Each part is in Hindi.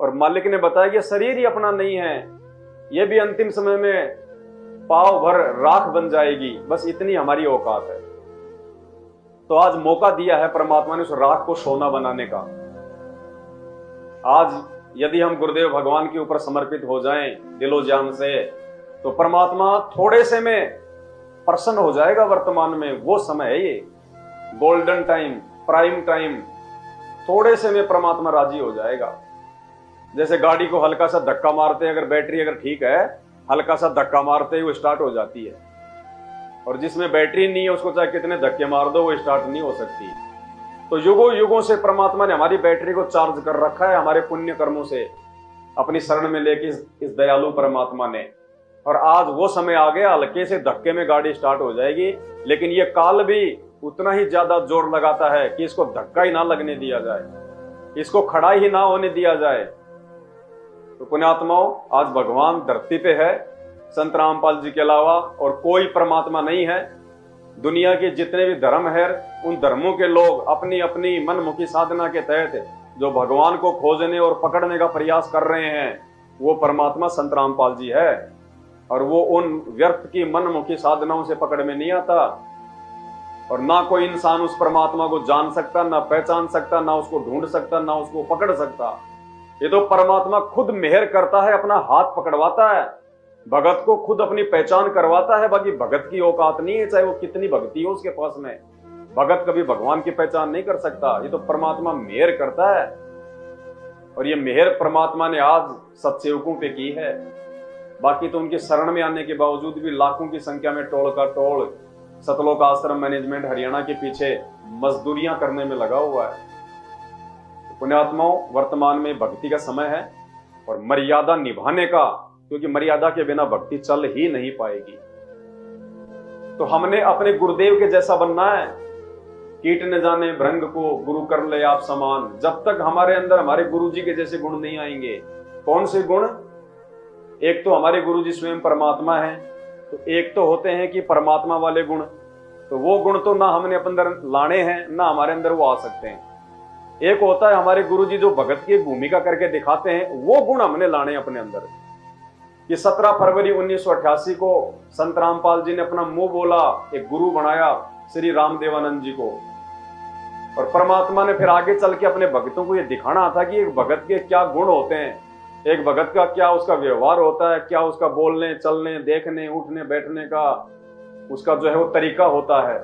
और मालिक ने बताया कि शरीर ही अपना नहीं है, ये भी अंतिम समय में पाव भर राख बन जाएगी, बस इतनी हमारी औकात है। तो आज मौका दिया है परमात्मा ने उस राख को सोना बनाने का। आज यदि हम गुरुदेव भगवान के ऊपर समर्पित हो जाएं दिलो जान से, तो परमात्मा थोड़े से में प्रसन्न हो जाएगा। वर्तमान में वो समय है, ये गोल्डन टाइम, प्राइम टाइम, थोड़े से में परमात्मा राजी हो जाएगा। जैसे गाड़ी को हल्का सा धक्का मारते हैं, अगर बैटरी अगर ठीक है, हल्का सा धक्का मारते ही वो स्टार्ट हो जाती है, और जिसमें बैटरी नहीं है उसको चाहे कितने धक्के मार दो वो स्टार्ट नहीं हो सकती। तो युगों युगों से परमात्मा ने हमारी बैटरी को चार्ज कर रखा है हमारे पुण्य कर्मों से, अपनी शरण में लेके इस दयालु परमात्मा ने। और आज वो समय आ गया, हल्के से धक्के में गाड़ी स्टार्ट हो जाएगी, लेकिन ये काल भी उतना ही ज्यादा जोर लगाता है कि इसको धक्का ही ना लगने दिया जाए, इसको खड़ा ही ना होने दिया जाए। तो पुण्यात्माओं, आज भगवान धरती पे है, संत रामपाल जी के अलावा और कोई परमात्मा नहीं है। दुनिया के जितने भी धर्म है, उन धर्मों के लोग अपनी अपनी मनमुखी साधना के तहत जो भगवान को खोजने और पकड़ने का प्रयास कर रहे हैं, वो परमात्मा संत रामपाल जी है। और वो उन व्यर्थ की मनमुखी साधनाओं से पकड़ में नहीं आता, और ना कोई इंसान उस परमात्मा को जान सकता, ना पहचान सकता, ना उसको ढूंढ सकता, ना उसको पकड़ सकता। ये तो परमात्मा खुद मेहर करता है, अपना हाथ पकड़वाता है, भगत को खुद अपनी पहचान करवाता है। बाकी भगत की औकात नहीं है, चाहे वो कितनी भक्ति हो उसके पास में, भगत कभी भगवान की पहचान नहीं कर सकता। ये तो परमात्मा मेहर करता है, और ये मेहर परमात्मा ने आज सत्सेवकों पे की है। बाकी तो उनके शरण में आने के बावजूद भी लाखों की संख्या में टोल का टोल सतलोक आश्रम मैनेजमेंट हरियाणा के पीछे मजदूरियां करने में लगा हुआ है। तो पुण्यात्माओं, वर्तमान में भक्ति का समय है और मर्यादा निभाने का, क्योंकि मर्यादा के बिना भक्ति चल ही नहीं पाएगी। तो हमने अपने गुरुदेव के जैसा बनना है। कीट न जाने भृंग को गुरु कर ले आप समान। जब तक हमारे अंदर हमारे गुरु जी के जैसे गुण नहीं आएंगे। कौन से गुण? एक तो हमारे गुरु जी स्वयं परमात्मा है, तो एक तो होते हैं कि परमात्मा वाले गुण, तो वो गुण तो ना हमने अपने अंदर लाने हैं, ना हमारे अंदर वो आ सकते हैं। एक होता है हमारे गुरु जी जो भगत की भूमिका करके दिखाते हैं, वो गुण हमने लाने अपने अंदर। कि 17 फरवरी 1988 को संत रामपाल जी ने अपना मुंह बोला, एक गुरु बनाया श्री रामदेवानंद जी को, और परमात्मा ने फिर आगे चल के अपने भक्तों को ये दिखाना था कि एक भगत के क्या गुण होते हैं, एक भगत का क्या उसका व्यवहार होता है, क्या उसका बोलने चलने देखने उठने बैठने का उसका जो है वो तरीका होता है।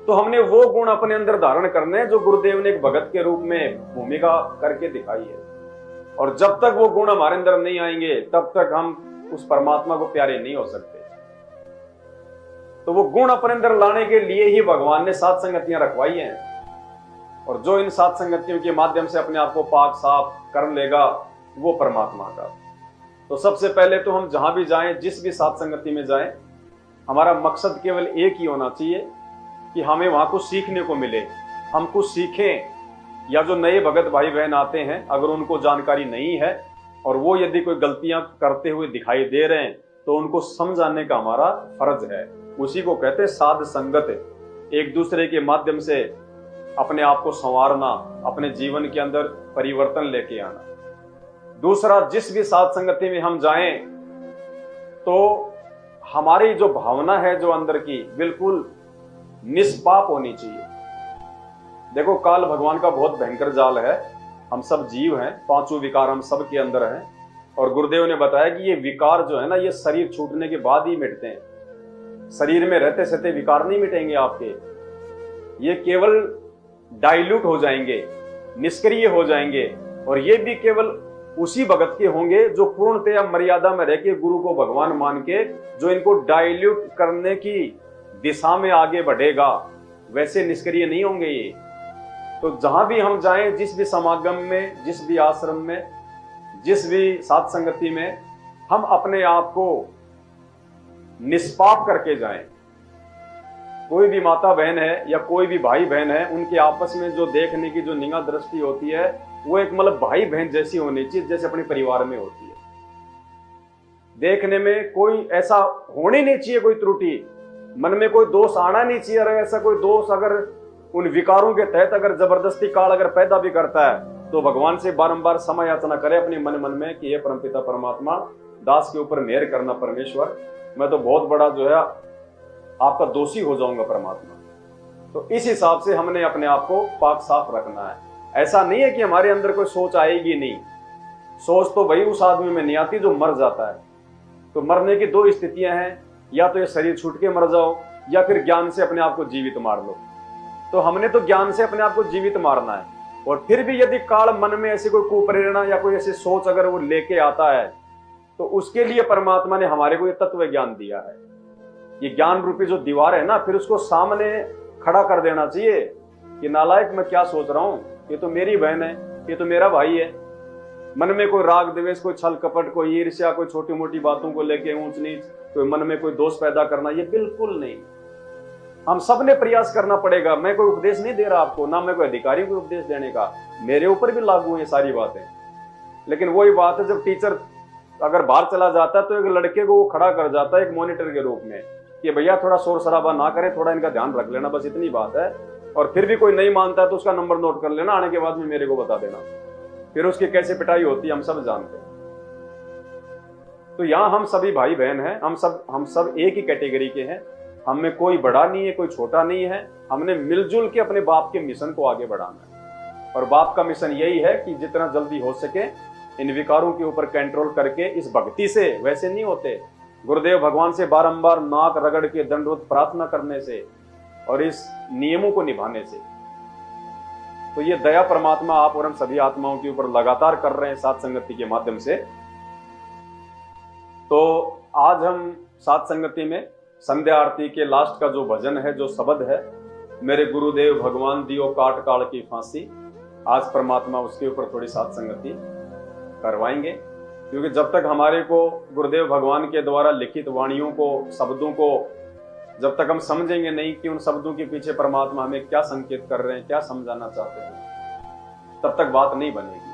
तो हमने वो गुण अपने अंदर धारण करने जो गुरुदेव ने एक भगत के रूप में भूमिका करके दिखाई है। और जब तक वो गुण हमारे अंदर नहीं आएंगे तब तक हम उस परमात्मा को प्यारे नहीं हो सकते। तो वो गुण अपने अंदर लाने के लिए ही भगवान ने सात संगतियां रखवाई हैं, और जो इन सात संगतियों के माध्यम से अपने आप को पाक साफ कर लेगा वो परमात्मा का। तो सबसे पहले तो हम जहां भी जाएं, जिस भी सात संगति में जाएं, हमारा मकसद केवल एक ही होना चाहिए कि हमें वहां कुछ सीखने को मिले, हम कुछ सीखें। या जो नए भगत भाई बहन आते हैं, अगर उनको जानकारी नहीं है और वो यदि कोई गलतियां करते हुए दिखाई दे रहे हैं, तो उनको समझाने का हमारा फर्ज है। उसी को कहते हैं साध संगत। एक दूसरे के माध्यम से अपने आप को संवारना, अपने जीवन के अंदर परिवर्तन लेके आना। दूसरा, जिस भी साध संगति में हम जाएं तो हमारी जो भावना है जो अंदर की, बिल्कुल निष्पाप होनी चाहिए। देखो, काल भगवान का बहुत भयंकर जाल है। हम सब जीव हैं, पांचों विकार हम सब के अंदर हैं, और गुरुदेव ने बताया कि ये विकार जो है ना, ये शरीर छूटने के बाद ही मिटते हैं। शरीर में रहते सहते विकार नहीं मिटेंगे आपके, ये केवल डाइल्यूट हो जाएंगे, निष्क्रिय हो जाएंगे। और ये भी केवल उसी भगत के होंगे जो पूर्णतया मर्यादा में रह के गुरु को भगवान मान के, जो इनको डाइल्यूट करने की दिशा में आगे बढ़ेगा, वैसे निष्क्रिय नहीं होंगे ये। तो जहां भी हम जाएं, जिस भी समागम में, जिस भी आश्रम में, जिस भी साथ संगति में, हम अपने आप को निष्पाप करके जाएं। कोई भी माता बहन है या कोई भी भाई बहन है, उनके आपस में जो देखने की जो निगाह दृष्टि होती है, वो एक मतलब भाई बहन जैसी होनी चाहिए, जैसे अपने परिवार में होती है। देखने में कोई ऐसा होने नहीं चाहिए, कोई त्रुटि मन में कोई दोष आना नहीं चाहिए। अगर ऐसा कोई दोष अगर उन विकारों के तहत अगर जबरदस्ती काल अगर पैदा भी करता है, तो भगवान से बारंबार समय याचना करे अपने मन मन में कि ये परमपिता परमात्मा, दास के ऊपर मेहर करना परमेश्वर, मैं तो बहुत बड़ा जो है आपका दोषी हो जाऊंगा परमात्मा। तो इस हिसाब से हमने अपने आप को पाक साफ रखना है। ऐसा नहीं है कि हमारे अंदर कोई सोच आएगी नहीं, सोच तो भाई उस आदमी में नहीं आती जो मर जाता है। तो मरने की दो स्थितियां हैं, या तो ये शरीर छूट के मर जाओ या फिर ज्ञान से अपने आप को जीवित मार लो। तो हमने तो ज्ञान से अपने आप को जीवित मारना है। और फिर भी यदि काल मन में ऐसी कोई कुप्रेरणा या कोई ऐसी सोच अगर वो लेके आता है तो उसके लिए परमात्मा ने हमारे को ये तत्व ज्ञान दिया है। ये ज्ञान रूपी जो दीवार है ना, फिर उसको सामने खड़ा कर देना चाहिए कि नालायक मैं क्या सोच रहा हूं, ये तो मेरी बहन है, ये तो मेरा भाई है। मन में कोई राग द्वेष, कोई छल कपट, कोई ईर्ष्या, कोई छोटी मोटी बातों को लेके ऊंच नीच, कोई मन में कोई दोष पैदा करना, ये बिल्कुल नहीं। हम सब ने प्रयास करना पड़ेगा। मैं कोई उपदेश नहीं दे रहा आपको, ना मैं कोई अधिकारी को उपदेश देने का, मेरे ऊपर भी लागू है सारी बातें। लेकिन वही बात है, जब टीचर अगर बाहर चला जाता है तो एक लड़के को वो खड़ा कर जाता है एक मॉनिटर के रूप में कि भैया थोड़ा शोर शराबा ना करें, थोड़ा इनका ध्यान रख लेना, बस इतनी बात है। और फिर भी कोई नहीं मानता है तो उसका नंबर नोट कर लेना, आने के बाद में मेरे को बता देना। फिर उसकी कैसे पिटाई होती है हम सब जानते हैं। तो यहाँ हम सभी भाई बहन हैं, हम सब एक ही कैटेगरी के हैं। हम में कोई बड़ा नहीं है, कोई छोटा नहीं है। हमने मिलजुल के अपने बाप के मिशन को आगे बढ़ाना है। और बाप का मिशन यही है कि जितना जल्दी हो सके इन विकारों के ऊपर कंट्रोल करके, इस भक्ति से, वैसे नहीं होते, गुरुदेव भगवान से बारंबार नाक रगड़ के दंडवत प्रार्थना करने से और इस नियमों को निभाने से। तो ये दया परमात्मा आप और हम सभी आत्माओं के ऊपर लगातार कर रहे हैं सात संगति के माध्यम से। तो आज हम सात संगति में संध्या आरती के लास्ट का जो भजन है, जो शब्द है, मेरे गुरुदेव भगवान दियो काट काल की फांसी, आज परमात्मा उसके ऊपर थोड़ी सात संगति करवाएंगे। क्योंकि जब तक हमारे को गुरुदेव भगवान के द्वारा लिखित वाणियों को, शब्दों को जब तक हम समझेंगे नहीं कि उन शब्दों के पीछे परमात्मा हमें क्या संकेत कर रहे हैं, क्या समझाना चाहते हैं, तब तक बात नहीं बनेगी।